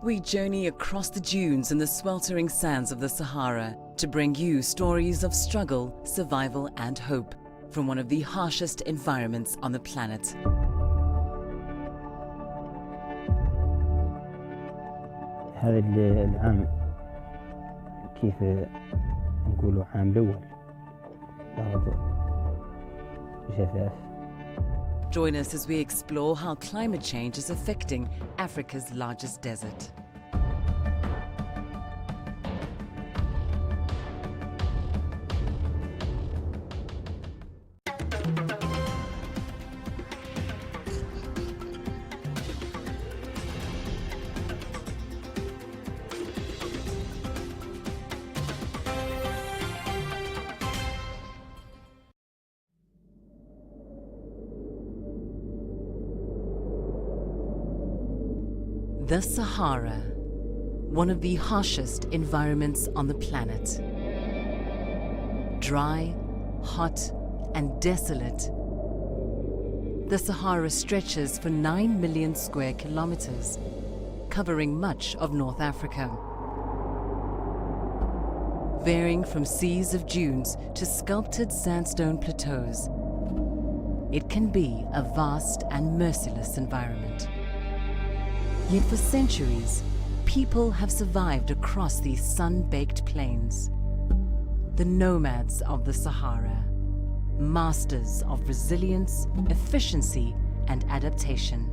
We journey across the dunes and the sweltering sands of the Sahara to bring you stories of struggle, survival and hope from one of the harshest environments on the planet. هذا العام كيف نقولوا عام الأول بعد جفاف. Join us as we explore how climate change is affecting Africa's largest desert. The Sahara, one of the harshest environments on the planet. Dry, hot, and desolate, the Sahara stretches for 9 million square kilometers, covering much of North Africa. Varying from seas of dunes to sculpted sandstone plateaus, it can be a vast and merciless environment. Yet for centuries, people have survived across these sun-baked plains. The nomads of the Sahara, masters of resilience, efficiency, and adaptation.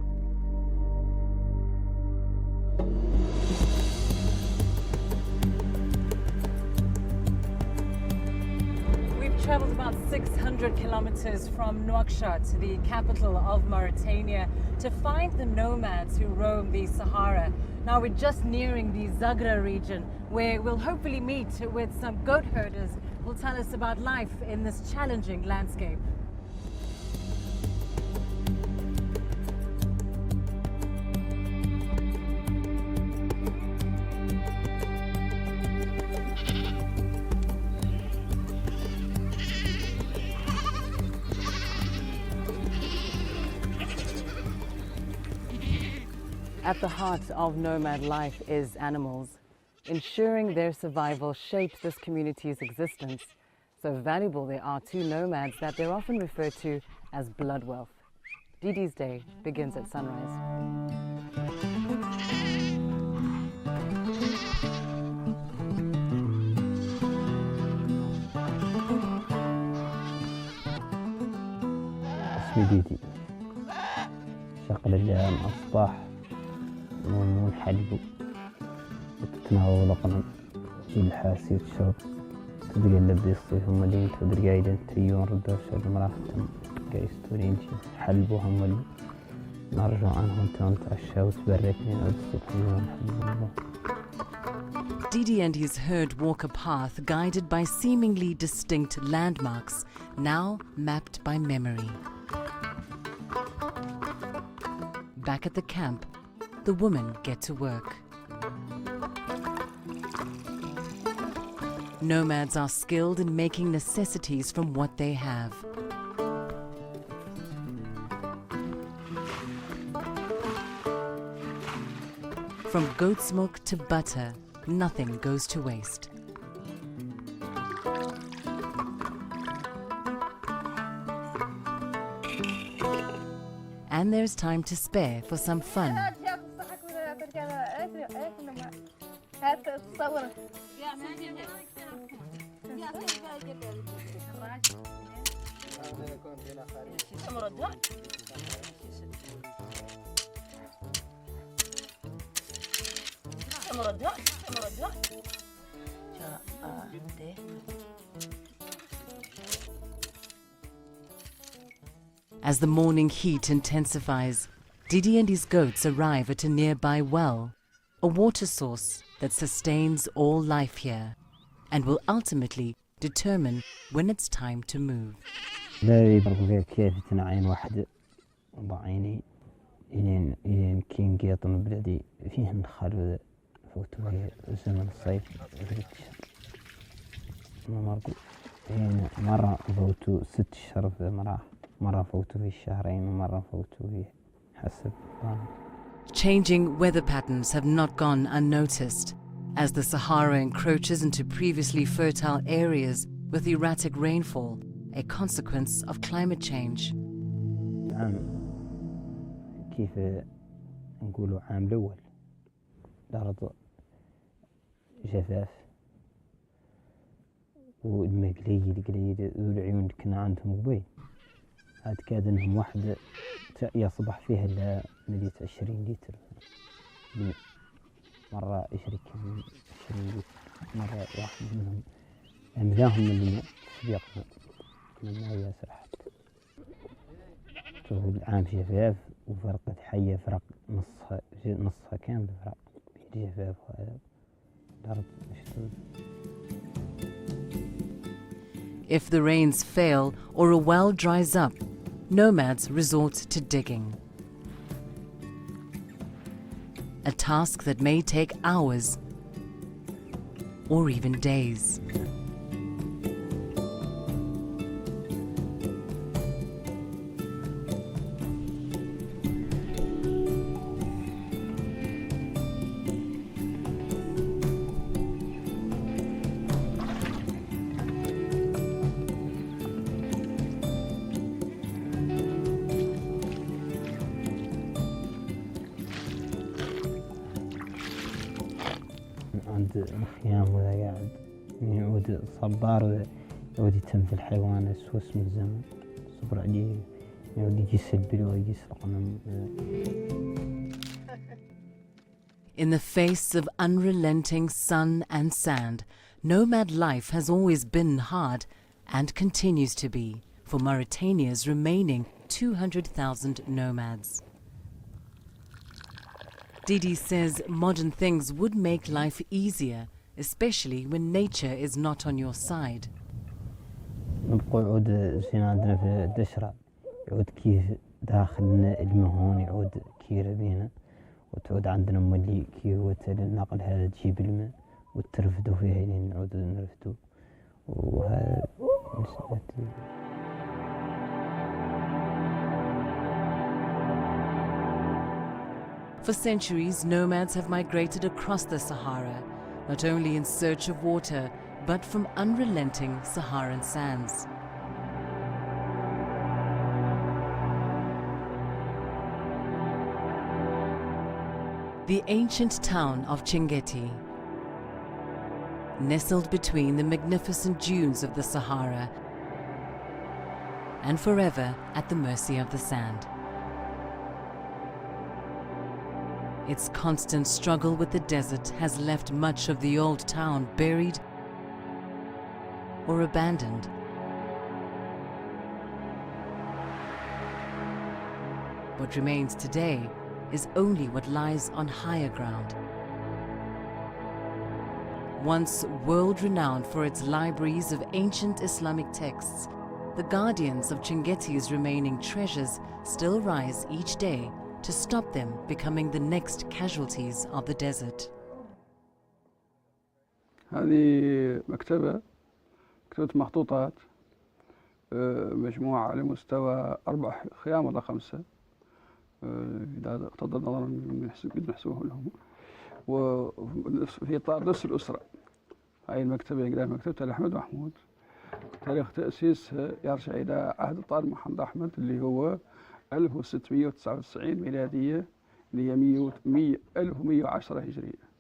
Traveled about 600 kilometers from Nouakchott, the capital of Mauritania, to find the nomads who roam the Sahara. Now we're just nearing the Zagra region, where we'll hopefully meet with some goat herders who will tell us about life in this challenging landscape. At the heart of nomad life is animals. Ensuring their survival shapes this community's existence. So valuable they are to nomads that they're often referred to as blood wealth. Didi's day begins at sunrise. اسمي ديدي. شغل اليوم الصباح ونحلبو وتتناول القنم والحاسي وتشرب تدري اللبدي الصيف هم اللي تدري قايدة تريون ردوش المرافتم قايستوني نجي حلبو هم اللي نرجع عنهم تنتعشى وتبركني عود الصبح يوم حلبو. Didi and his herd walk a path guided by seemingly distinct landmarks, now mapped by memory. Back at the camp, the women get to work. Nomads are skilled in making necessities from what they have. From goat's milk to butter, nothing goes to waste. And there's time to spare for some fun. As the morning heat intensifies, Didi and his goats arrive at a nearby well, a water source that sustains all life here and will ultimately determine when it's time to move. لا يبغى كيف تنعين واحد ضعيني إلين كين قيطن بلادي فيه نخلو فوتو زمن الصيف مرة فوتو 6 أشهر في مرة فوتو في الشهرين ومرة فوتو في حسب Changing weather patterns have not gone unnoticed, as the Sahara encroaches into previously fertile areas with erratic rainfall, a consequence of climate change. كيف نقولوا عام الأول الأرض جفاف والماء قليل ذو العيون اللي كنا عندهم قبيل عاد كاد انهم واحد يصبح فيها لا مليت 20 لتر مرة يشري 20 لتر مرة واحد منهم أملاهم من الماء سبيقنا كنا الماء ياسر حتى العام جفاف وفرقة حية فرق نصها كامل فرق بين الجفاف وهذا الأرض مشدود. If the rains fail or a well dries up, nomads resort to digging. A task that may take hours or even days. عند الخيام وذا قاعد يعود صبار يعود يتم الحيوان السوس من الزمن صبر عليه يعود يجي يسلبل ويجي يسرقنا. In the face of unrelenting sun and sand, nomad life has always been hard and continues to be for Mauritania's remaining 200,000 nomads. Didi says modern things would make life easier, especially when nature is not on your side. نبقى يعود زين عندنا في الدشرة يعود كيف داخلنا المهون يعود كيرة بينا وتعود عندنا ملي كيروة النقل هذا تجيب الماء وترفدوا فيها لين نعود نرفدوا وهذا For centuries, nomads have migrated across the Sahara, not only in search of water, but from unrelenting Saharan sands. The ancient town of Chinguetti, nestled between the magnificent dunes of the Sahara and forever at the mercy of the sand. Its constant struggle with the desert has left much of the old town buried or abandoned. What remains today is only what lies on higher ground. Once world-renowned for its libraries of ancient Islamic texts, the guardians of Chinguetti's remaining treasures still rise each day to stop them becoming the next casualties of the desert. هذه مكتبة مخطوطات مجموعة على مستوى 4 خيام ولا 5 إذا اقتضى النظر من نحسبه لهم وفي إطار نفس الأسرة. هاي المكتبة يقدر مكتبة أحمد محمود تاريخ تأسيسها يرجع إلى عهد الطالب محمد أحمد اللي هو 1699 ميلادية اللي هي 1110 هجرية.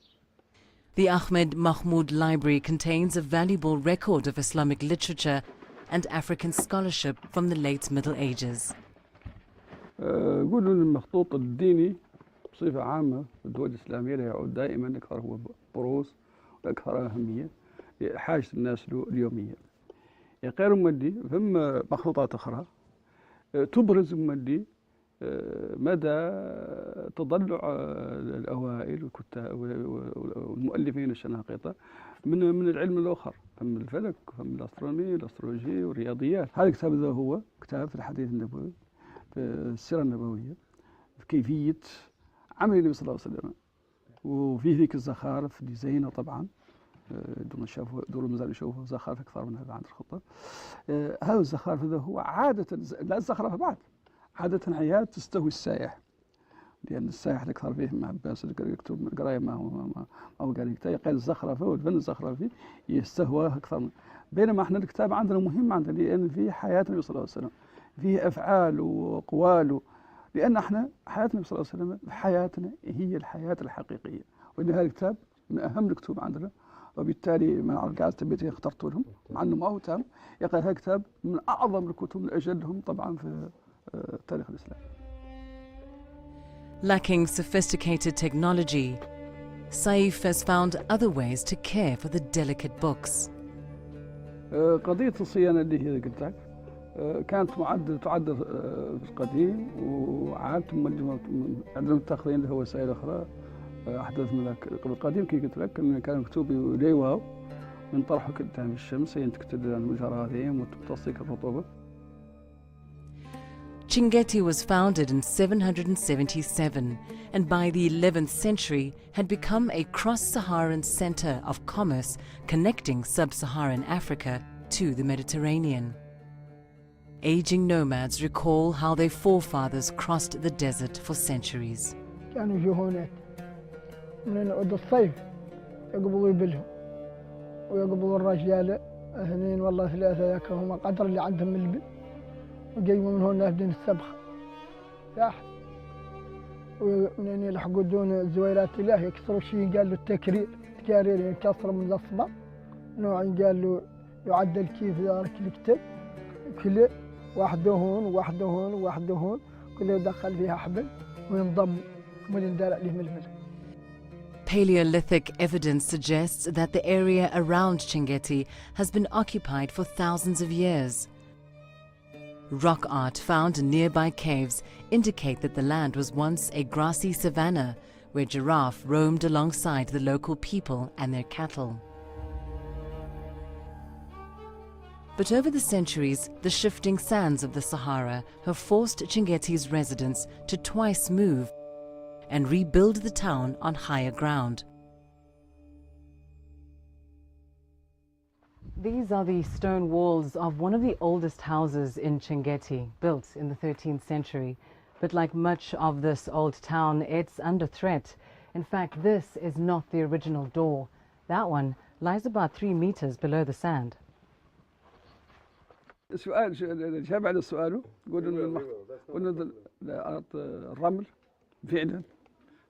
The Ahmed Mahmoud Library contains a valuable record of Islamic literature and African scholarship from the late Middle Ages. قولوا المخطوط الديني بصفة عامة في الدول الإسلامية يعود دائما أكثر هو بروز وأكثر أهمية حاجة الناس له اليومية. غير مادي ثم مخطوطات أخرى تبرز مادي مدى تضلع الأوائل والكتاب والمؤلفين الشناقطة من العلم الآخر فم الفلك فم الأسترونومي الأسترولوجي والرياضيات. هذا الكتاب ذا هو كتاب في الحديث النبوي في السيرة النبوية في كيفية عمل النبي صلى الله عليه وسلم وفيه ذيك الزخارف اللي زينة طبعا دول المزارع يشوفوا زخارف أكثر من هذا عند الخطة. هذا الزخارف هذا هو عادة لا الزخرفة بعد عادة حياة تستهوي السائح لأن السائح أكثر فيه مع عباس يكتب القراية ما هو قال يكتب قال الزخرفة والفن الزخرفي يستهواه أكثر بينما احنا الكتاب عندنا مهم عندنا لأن فيه حياة النبي صلى الله عليه وسلم فيه أفعال وأقوال لأن احنا حياة النبي صلى الله عليه وسلم حياتنا هي الحياة الحقيقية وإن هذا الكتاب من أهم الكتب عندنا وبالتالي من قاعد تبيتي اخترت لهم مع أنه ما هو تام يقال هذا الكتاب من أعظم الكتب من أجلهم طبعا في تاريخ الإسلام. Lacking sophisticated technology, Saif has found other ways to care for the delicate books. قضية الصيانة اللي هي قلت لك كانت تعد في القديم وعاد عندنا متاخرين اللي هو وسائل أخرى أحدث من ذاك القديم كي قلت لك كان مكتوب ليواو من طرحه قدام الشمس ينتكتل الجراثيم وتمتصيك الرطوبة. Chinguetti was founded in 777 and by the 11th century had become a cross-Saharan center of commerce connecting sub-Saharan Africa to the Mediterranean. Aging nomads recall how their forefathers crossed the desert for centuries. كانوا يجوا هناك من عود الصيف يقبضوا يبلهم ويقبضوا الرجال اثنين والله ثلاثة ذاك هم قدر اللي عندهم من البل وجايبوا من هنا بدين السبخة تحت ومن يلحقوا دون زويرات الله يكسروا شيء قال له التكرير ينكسر من الأصبع نوع قال له يعدل كيف ذلك الكتب كله واحده هون وواحده هون وواحده هون كله يدخل فيها حبل وينضم ويندار عليه ململ. Paleolithic evidence suggests that the area around Chinguetti has been occupied for thousands of years. Rock art found in nearby caves indicate that the land was once a grassy savanna where giraffe roamed alongside the local people and their cattle. But over the centuries, the shifting sands of the Sahara have forced Chinguetti's residents to twice move and rebuild the town on higher ground. These are the stone walls of one of the oldest houses in Chinguetti, built in the 13th century. But like much of this old town, it's under threat. In fact, this is not the original door. That one lies about 3 meters below the sand. السؤال الإجابة على سؤاله قلنا الرمل فعلا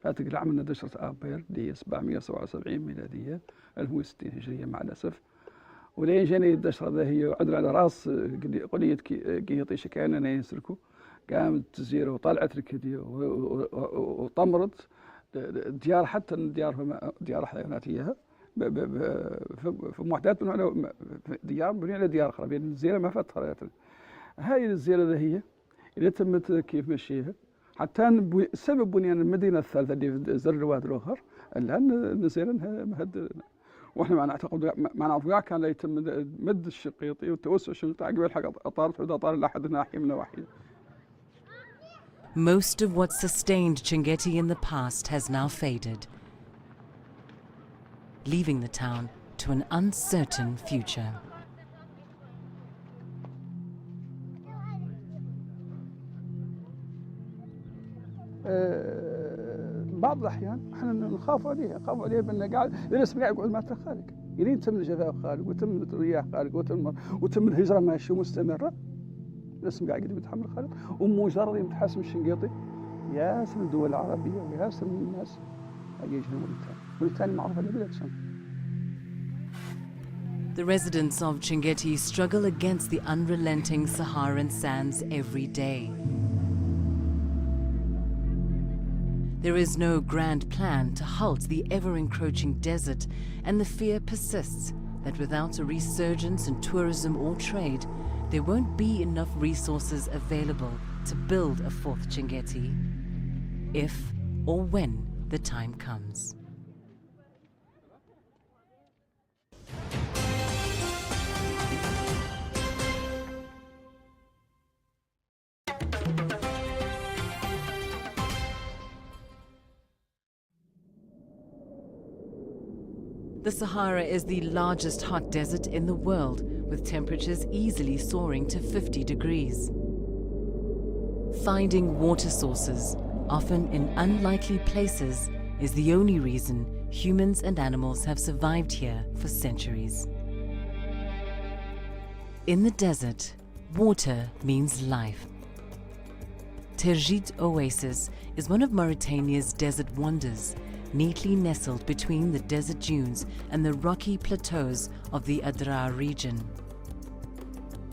فاتك عملنا دشرة آبير اللي هي 777 ميلادية 1060 هجرية مع الأسف ولين جاني الدشرة ذا هي عدل على راس قلية قيطي شكانا أنا يسركو قامت تزير وطلعت ركدي وطمرت ديار حتى ديار حيواناتية في محدات من ديار بني على ديار أخرى بين الزيرة ما فات خريطة هاي الزيرة ذا هي اللي تمت كيف مشيها حتى سبب بنيان المدينة الثالثة اللي في زر الواد الآخر الآن نزيرا مهد واحنا ما نعتقد ما نعرف كان لا يتم مد الشقيطي والتوسع الشقيطي عقب الحق أطارت حدود أطار لحد ناحية من نواحي. Most of what sustained Chinguetti in the past has now faded, leaving the town to an uncertain future. بعض الأحيان احنا نخاف عليه بأنه قاعد ليس قاعد يقعد مع الخالق يريد تم الجفاف خالق وتم الرياح خالق وتم الهجرة ماشية مستمرة ليس قاعد يتحمل خالق ومجرد يتحاسب الشنقيطي ياسر الدول العربية وياسر من الناس يجهلون والثاني معروف على بلاد شام. The residents of Chinguetti struggle against the unrelenting Saharan sands every day. There is no grand plan to halt the ever-encroaching desert, and the fear persists that without a resurgence in tourism or trade, there won't be enough resources available to build a fourth Chinguetti, if or when the time comes. The Sahara is the largest hot desert in the world, with temperatures easily soaring to 50 degrees. Finding water sources often in unlikely places, is the only reason humans and animals have survived here for centuries. In the desert, water means life. Terjit Oasis is one of Mauritania's desert wonders, neatly nestled between the desert dunes and the rocky plateaus of the Adrar region.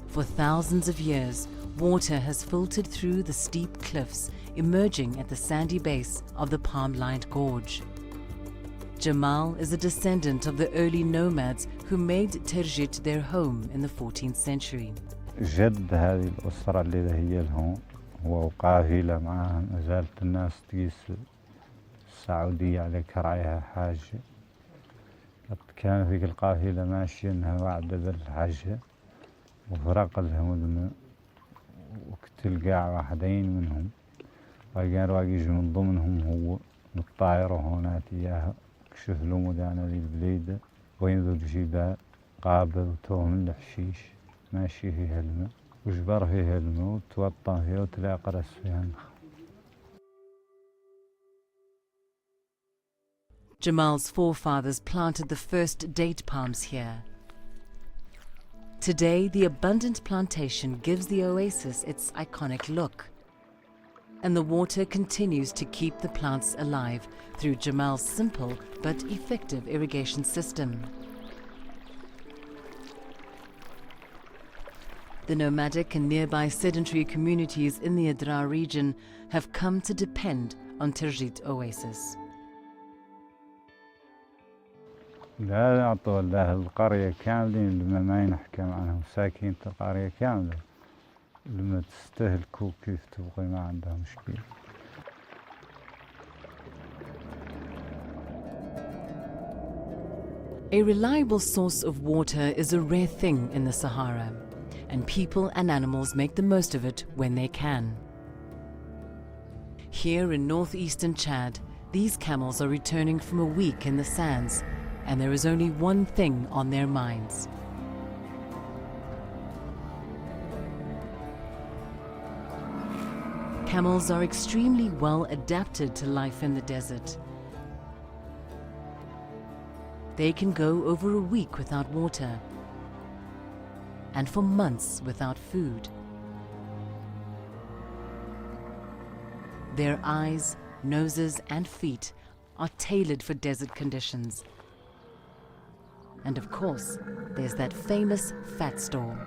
For thousands of years, water has filtered through the steep cliffs, emerging at the sandy base of the palm-lined gorge. Jamal is a descendant of the early nomads who made Terjit their home in the 14th century. جد هذه الأسرة اللي هي لهم وقافلة معها ما زالت الناس تقيس السعودية على كرعيها حاجة. كان ذيك القافلة ماشية انها وعدة بالحج وفرق لهم الماء وتلقى واحدين منهم وكان واقي يجي من ضمنهم هو الطائر هونات إياها كشف له مدانا ذي البليدة وين ذو الجبال قابل وتوه من الحشيش ماشي فيها الماء وجبر فيها الماء وتوطن فيها وتلاقى قرص فيها النخل. Jamal's forefathers planted the first date palms here. Today, the abundant plantation gives the oasis its iconic look. And the water continues to keep the plants alive through Jamal's simple but effective irrigation system. The nomadic and nearby sedentary communities in the Adrar region have come to depend on Terjit Oasis. لا أعطوا له القرية كاملين لما ما ينحكم عنهم ساكين القرية كاملة لما تستهلكوا كيف تبغي ما عندها مشكلة. A reliable source of water is a rare thing in the Sahara, and people and animals make the most of it when they can. Here in northeastern Chad, these camels are returning from a week in the sands, and there is only one thing on their minds. Camels are extremely well adapted to life in the desert. They can go over a week without water, and for months without food. Their eyes, noses, and feet are tailored for desert conditions. And of course, there's that famous fat store.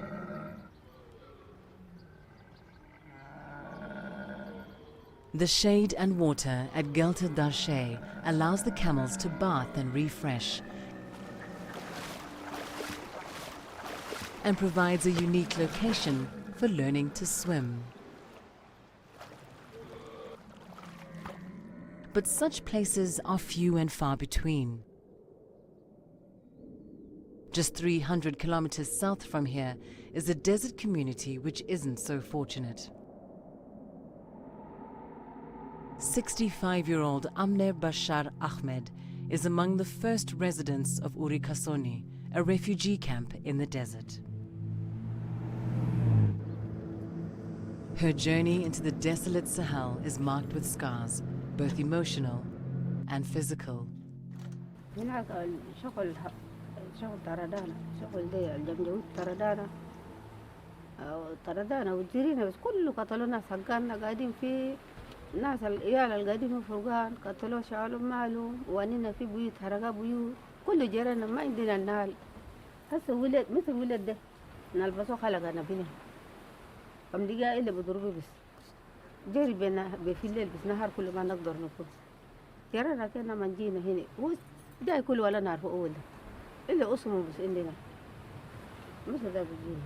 The shade and water at Gelter Darshe allows the camels to bath and refresh, and provides a unique location for learning to swim. But such places are few and far between. Just 300 kilometers south from here is a desert community which isn't so fortunate. 65-year-old Amner Bashar Ahmed is among the first residents of Urikasoni, a refugee camp in the desert. Her journey into the desolate Sahel is marked with scars, both emotional and physical. شغل تردانا شغل دي الجمجوت تردانا وجرينا بس كله قتلوا ناس حقانا قاعدين في ناس العيال اللي قاعدين في فرقان قتلوا شعلوا مالهم واننا في بيوت حرقوا بيوت كله جرينا ما عندنا النهال هسه ولد مثل ولد ده نلبسوا خلقنا فينا كم دقيقة إلا بضربه بس جري في الليل بس نهار كل ما نقدر نفوز جرينا كنا من جينا هنا هو جاي كل ولا نعرف أول إلا اسمه بس عندنا مش هذا بجينا.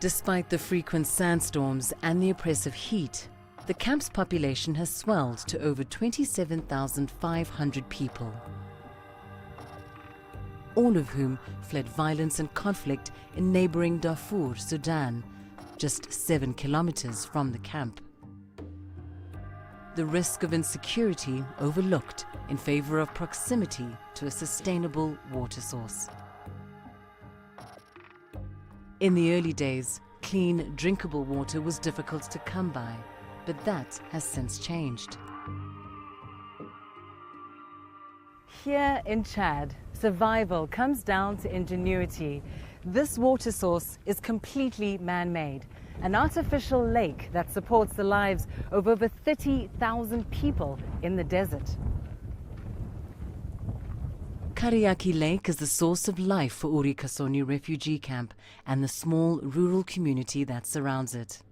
Despite the frequent sandstorms and the oppressive heat, the camp's population has swelled to over 27,500 people, all of whom fled violence and conflict in neighboring Darfur, Sudan, just 7 kilometers from the camp. The risk of insecurity overlooked in favor of proximity to a sustainable water source. In the early days, clean, drinkable water was difficult to come by, but that has since changed. Here in Chad, survival comes down to ingenuity. This water source is completely man-made, an artificial lake that supports the lives of over 30,000 people in the desert. Kariaki Lake is the source of life for Urikasoni refugee camp and the small rural community that surrounds it.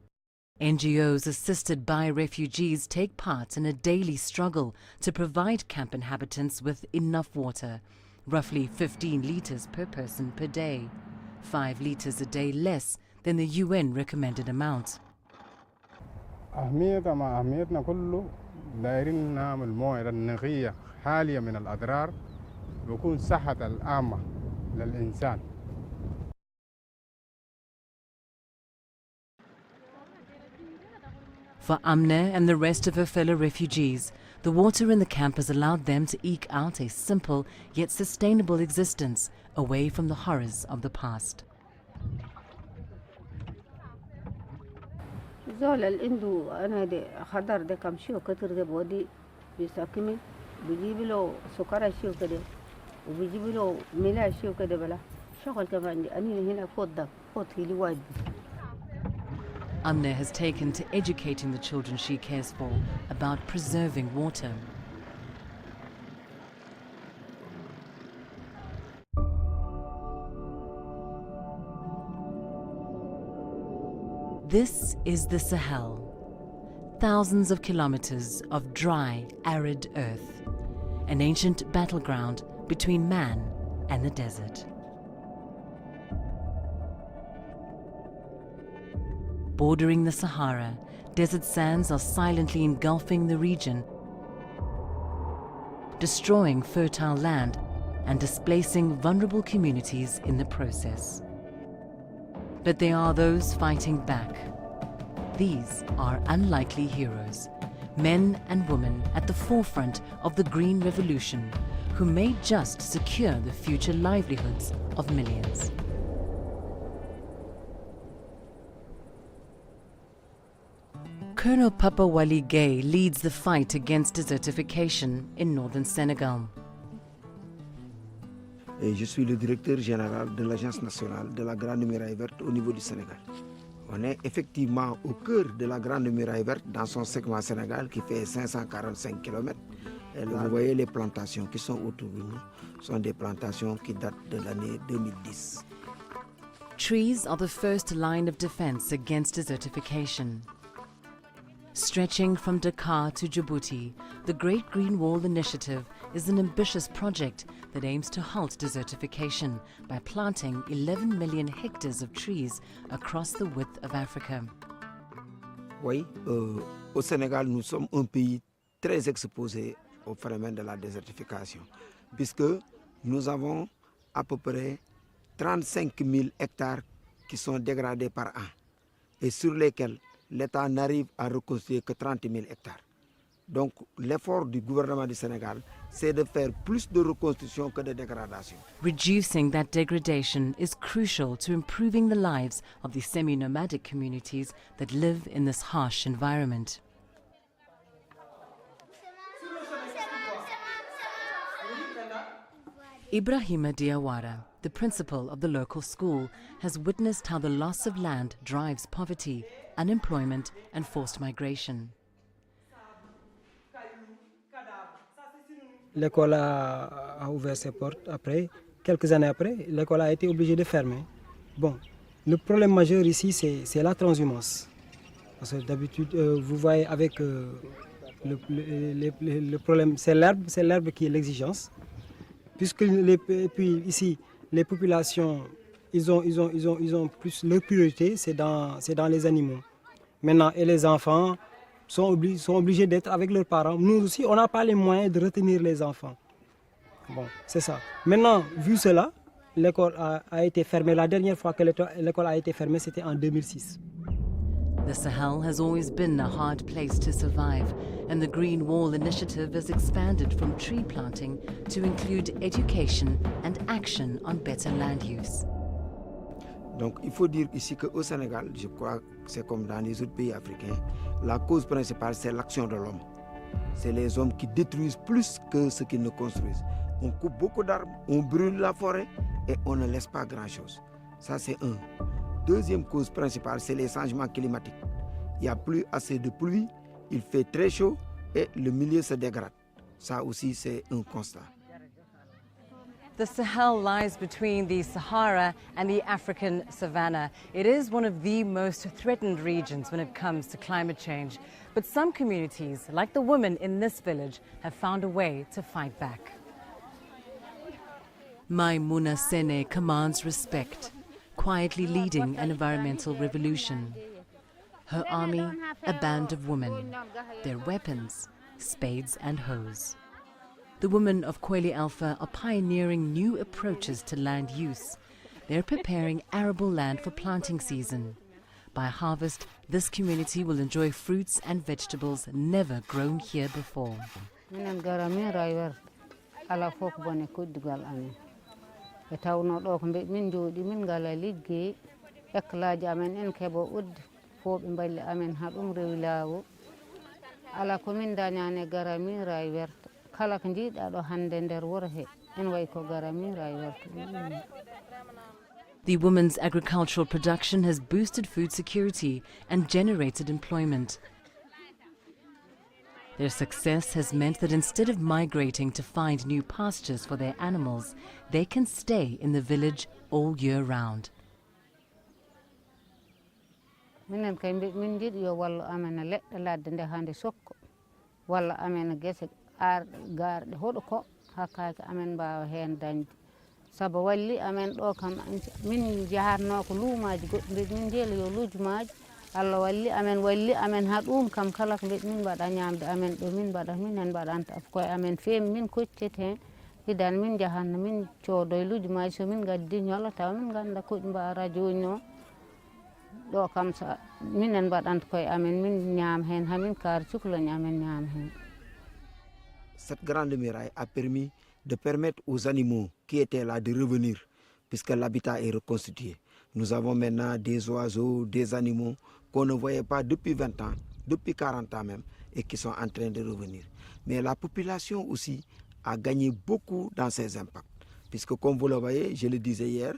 NGOs assisted by refugees take part in a daily struggle to provide camp inhabitants with enough water, roughly 15 litres per person per day, 5 litres a day less than the UN recommended amount. أهميتها مع أهميتنا كله دايرين نعمل موعظة نقية خالية من الأضرار بيكون صحة العامة للإنسان. For Amne and the rest of her fellow refugees, the water in the camp has allowed them to eke out a simple yet sustainable existence away from the horrors of the past. زول عنده أنا دي خضر ده كم شيء كتر ده بودي بيساكمي بيجيب له سكر شيء كده وبيجيب له ملا شيء كده بلا شغل كمان أنا هنا فوت ده فوت هيلي وايد. Amne has taken to educating the children she cares for about preserving water. This is the Sahel. Thousands of kilometers of dry, arid earth. An ancient battleground between man and the desert. Bordering the Sahara, desert sands are silently engulfing the region, destroying fertile land and displacing vulnerable communities in the process. But there are those fighting back. These are unlikely heroes, men and women at the forefront of the Green Revolution, who may just secure the future livelihoods of millions. Colonel Papa Wali Gay leads the fight against desertification in northern Senegal. Et je suis le directeur général de l'Agence nationale de la Grande Muraille Verte au niveau du Sénégal. On est effectivement au cœur de la Grande Muraille Verte dans son segment Sénégal qui fait 545 km. Et là, vous voyez les plantations qui sont autour de nous, sont des plantations qui datent de l'année 2010. Trees are the first line of defense against desertification. Stretching from Dakar to Djibouti, the Great Green Wall Initiative is an ambitious project that aims to halt desertification by planting 11 million hectares of trees across the width of Africa. Oui, au Sénégal, nous sommes un pays très exposé au phénomène de la désertification, puisque nous avons à peu près 35 000 hectares qui sont dégradés par an et sur lesquels l'État n'arrive à reconstruire que 30 000 hectares. Donc l'effort du gouvernement du Sénégal, c'est de faire plus de reconstruction que de dégradation. Reducing that degradation is crucial to improving the lives of the semi-nomadic communities that live in this harsh environment. Ibrahima Diawara, the principal of the local school, has witnessed how the loss of land drives poverty, unemployment and forced migration. L'école a ouvert ses portes après. Quelques années après, l'école a été obligée de fermer. Bon, le problème majeur ici, c'est la transhumance. Parce que d'habitude, vous voyez avec le problème, c'est l'herbe qui est l'exigence. Puisque puis ici, les populations, ils ont plus leur priorité, c'est dans les animaux. Maintenant, et les enfants sont obligés d'être avec leurs parents. Nous aussi, on n'a pas les moyens de retenir les enfants. Bon, c'est ça. Maintenant, vu cela, l'école a été fermée. La dernière fois que l'école a été fermée, c'était en 2006. The Sahel has always been a hard place to survive, and the Green Wall Initiative has expanded from tree planting to include education and action on better land use. Donc il faut dire ici qu'au Sénégal, je crois que c'est comme dans les autres pays africains, la cause principale c'est l'action de l'homme. C'est les hommes qui détruisent plus que ce qu'ils ne construisent. On coupe beaucoup d'arbres, on brûle la forêt et on ne laisse pas grand-chose. Ça c'est un. Deuxième cause principale, c'est les changements climatiques. Il n'y a plus assez de pluie, il fait très chaud et le milieu se dégrade. Ça aussi c'est un constat. The Sahel lies between the Sahara and the African savanna. It is one of the most threatened regions when it comes to climate change. But some communities, like the women in this village, have found a way to fight back. Maimouna Sene commands respect, quietly leading an environmental revolution. Her army, a band of women. Their weapons, spades and hoes. The women of Kweli Alpha are pioneering new approaches to land use. They're preparing arable land for planting season. By harvest, this community will enjoy fruits and vegetables never grown here before. The women's agricultural production has boosted food security and generated employment. Their success has meant that instead of migrating to find new pastures for their animals, they can stay in the village all year round. Saba walli amen ɗo kam min jahatno ko luumaji goɗɗi min jeela yo luujumaji Allah walli amen ha ɗum kam kala ko mbiɗa min mbaɗa ñamde amen ɗo min minen mbaɗanta koye amen feemi min koccete hen hidan min jahanno min coodoye luujumaji so min gaddi ñola taw min ganda koƴi mbara joni o ɗo kam so minen mbaɗanta koye amen min ñaam hen hamin kaari cukalon amen ñaam hen. Cette grande muraille a permis de permettre aux animaux qui étaient là de revenir, puisque l'habitat est reconstitué. Nous avons maintenant des oiseaux, des animaux qu'on ne voyait pas depuis 20 ans, depuis 40 ans même, et qui sont en train de revenir. Mais la population aussi a gagné beaucoup dans ces impacts, puisque comme vous le voyez, je le disais hier,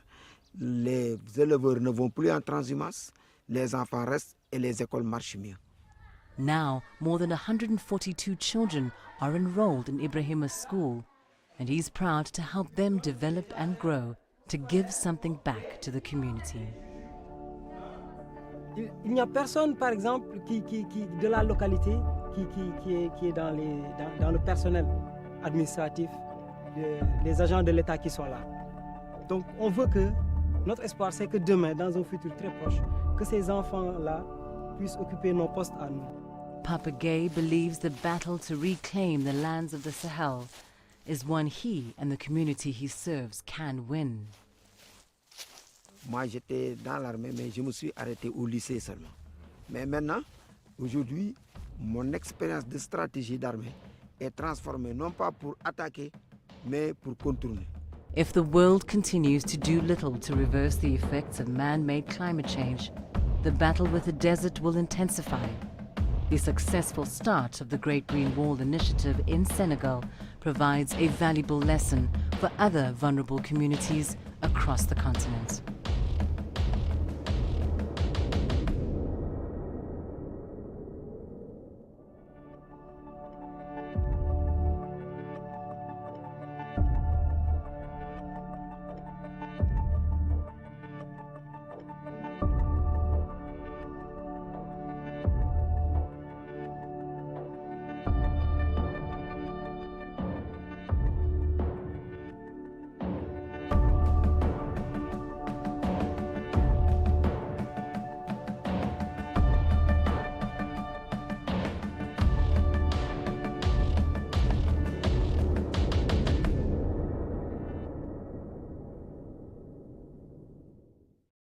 les éleveurs ne vont plus en transhumance, les enfants restent et les écoles marchent mieux. Now, more than 142 children are enrolled in Ibrahima's school, and he's proud to help them develop and grow to give something back to the community. Il n'y a personne, par exemple, qui de la localité qui est dans le personnel administratif, les agents de l'État qui sont là. Donc on veut que, notre espoir c'est que demain, dans un futur très proche, que ces enfants-là puissent occuper nos postes à nous. Papa Gay believes the battle to reclaim the lands of the Sahel is one he and the community he serves can win. Moi, j'étais dans l'armée, mais je me suis arrêté au lycée seulement. Mais maintenant, aujourd'hui, mon expérience de stratégie d'armée est transformée non pas pour attaquer, mais pour contourner. If the world continues to do little to reverse the effects of man-made climate change, the battle with the desert will intensify. The successful start of the Great Green Wall initiative in Senegal provides a valuable lesson for other vulnerable communities across the continent.